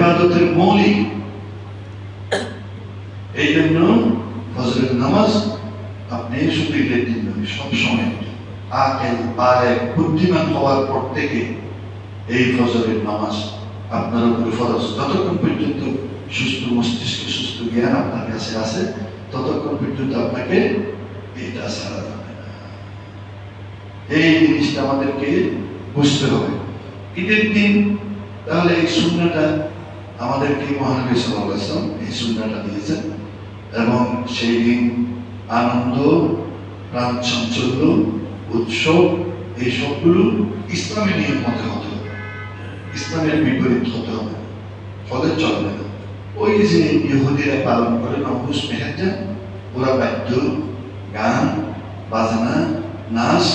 ইবাদতের মৌলিক। এই জন্য ফজরের নামাজ আপনি শুধু ঈদের দিন নয়, সবসময় আকেল বালেগ বুদ্ধিমান হওয়ার পর থেকে এই ফজরের নামাজ আপনার উপরে ফরজ। যতক্ষণ পর্যন্ত সুস্থ মস্তিষ্ক, সুস্থ জ্ঞান আপনার কাছে আছে, ততক্ষণ পর্যন্ত আপনাকে এটা ছাড়া যাবে না। এই জিনিসটা আমাদেরকে বুঝতে হবে। ঈদের দিন তাহলে এই সুন্নাহটা আমাদেরকে মহানবী সাল্লাল্লাহু আলাইহি ওয়াসাল্লাম এই সুন্নাহটা দিয়েছেন, এবং সেই দিন আনন্দ, প্রাণ চাঞ্চল্য, উৎসব, এই সবগুলো ইসলামের নিয়ম মতে হতে হবে, ইসলামের বিপরীত হতে হবে, ফলে চলবে না। ওই যে ইহুদিরা পালন করে নবুস মেহেরজান, ওরা বাদ্য, গান, বাজনা, নাচ,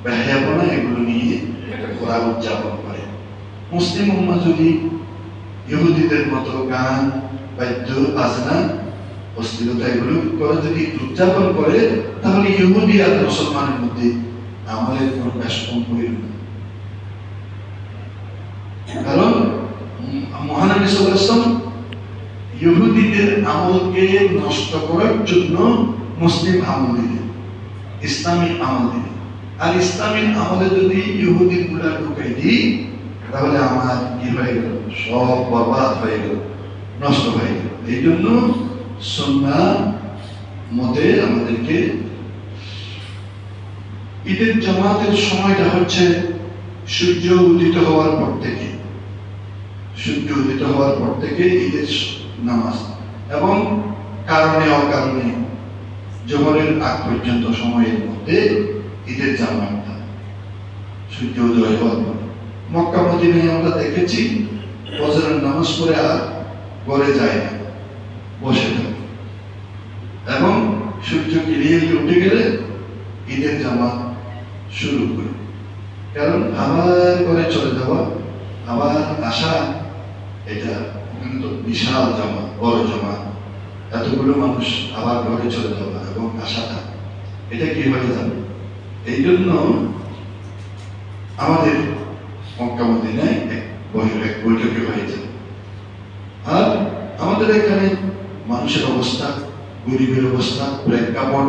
বেহায়াপনা এগুলো নিয়ে ওরা উদযাপন করে। মুসলিম উম্মাহ যদি ইহুদিদের মতো গান, বাদ্য, বাজনা, অশ্লীলতা এগুলো করে যদি উদযাপন করে, তাহলে ইহুদি আর মুসলমানের মধ্যে আমলের কোনো ব্যাসকম হইল না। কারণ মহানবী সাল্লাল্লাহু আলাইহি ওয়াসাল্লাম ইহুদিদের আমলকে নষ্ট করার জন্য মুসলিম আমল দিলেন, ইসলামী আমল দিলেন। আর ইসলামী আমলে যদি ইহুদির গুলা ঢুকাই দিই, তাহলে আমার কি হয়ে গেল? সব বরবাদ হয়ে গেল, নষ্ট হয়ে গেল। এই জন্য সুন্নাহ মতে আমাদেরকে ঈদের জামাতের সময়টা হচ্ছে সূর্য উদিত হওয়ার পর থেকে, সূর্য উদিত হওয়ার পর থেকে ঈদের নামাজ, এবং কারণে অকারণে জোহরের আগ পর্যন্ত সময়ের মধ্যে ঈদের জামাতটা সূর্য উদয় হওয়ার পর। মক্কা মদিনায় আমরা দেখেছি ফজরের নামাজ পড়ে আর ঘরে যায় না, বসে থাকে, এবং সূর্য কিরিয়ে উঠে গেলে ঈদের জামাত শুরু করে। কারণ আবার ঘরে চলে যাওয়া, আবার আসা, এটা কিন্তু বিশাল জামাত, বড় জামাত, এতগুলো মানুষ আবার ঘরে চলে যাওয়া এবং আসাটা, এটা কি হয়ে যাবে? এই জন্য আমাদের মক্কা মদিনায় এক বৈঠকে হয়েছে। আর আমাদের এখানে মানুষের অবস্থা, গরিবের অবস্থা, প্রেক্ষাপট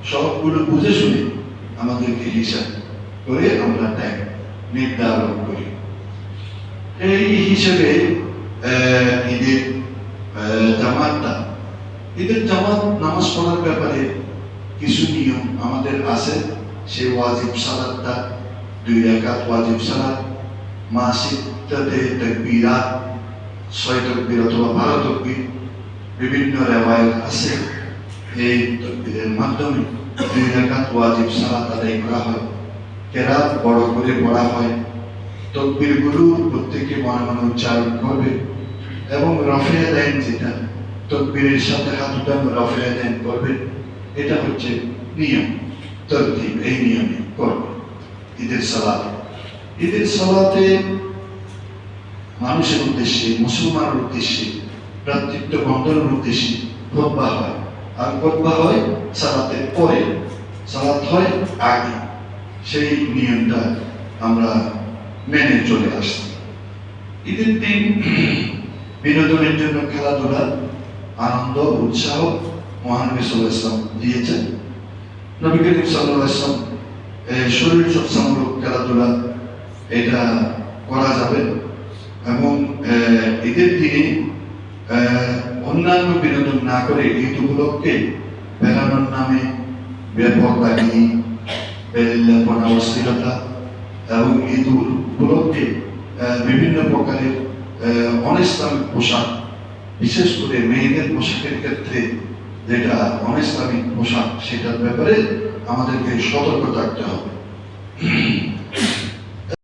সবগুলো বুঝে শুনে আমাদেরকে হিসাব করে আমরা টাইম নির্ধারণ করি। এই হিসেবে ঈদের জামাতটা, ঈদের জামাত নামাজ পড়ার ব্যাপারে কিছু নিয়ম আমাদের আছে। সে ওয়াজিব সালাতটা 2 রাকাত ওয়াজিব সালাত, মাসিকটাতে তাকবীরাত 6 তাকবীর অথবা 12 তাকবীর, বিভিন্ন রিওয়ায়াত আছে। এই তাকবীরের মাধ্যমে 2 রাকাত ওয়াজিব সালাত আদায় করা হয়, কেরাত বড় করে পড়া হয়, তাকবীরগুলো প্রত্যেকে মনে মনে উচ্চারণ করবে, এবং রফে দেন, যেটা তাকবীরের সাথে হাত উঠানো রফে দেন করবে। এটা হচ্ছে নিয়ম, তরতিব, এই নিয়মে করবে ঈদের সালাত। ঈদের সালাতে মানুষের উদ্দেশ্যে, মুসলমানের উদ্দেশ্যে, ভ্রাতৃত্ব বন্ধনের উদ্দেশ্যে খুতবা হয়। আর খুতবা হয় সালাতের পরে, সালাত হয় আগে। সেই নিয়মটা আমরা মেনে চলে আসছি। ঈদের দিন বিনোদনের জন্য খেলাধুলা, আনন্দ, উৎসাহ মহানবী সাল্লাল্লাহু আলাইহি ওয়াসাল্লাম দিয়েছেন। নবী করিম সাল্লাল্লাহু আলাইহি ওয়াসাল্লাম শরীর চর্চামূলক খেলাধুলা এটা করা যাবে, এবং ঈদের দিনে অন্যান্য বিনোদন না করে ঈদ উপলক্ষে বেড়ানোর নামে বেপরদাগি, বেল্লাপনা, অশ্লীলতা, এবং ঈদ উপলক্ষে বিভিন্ন প্রকারের অনিসলামিক পোশাক, বিশেষ করে মেয়েদের পোশাকের ক্ষেত্রে যেটা অনিসলামিক পোশাক, সেটার ব্যাপারে আমাদেরকে সতর্ক থাকতে হবে।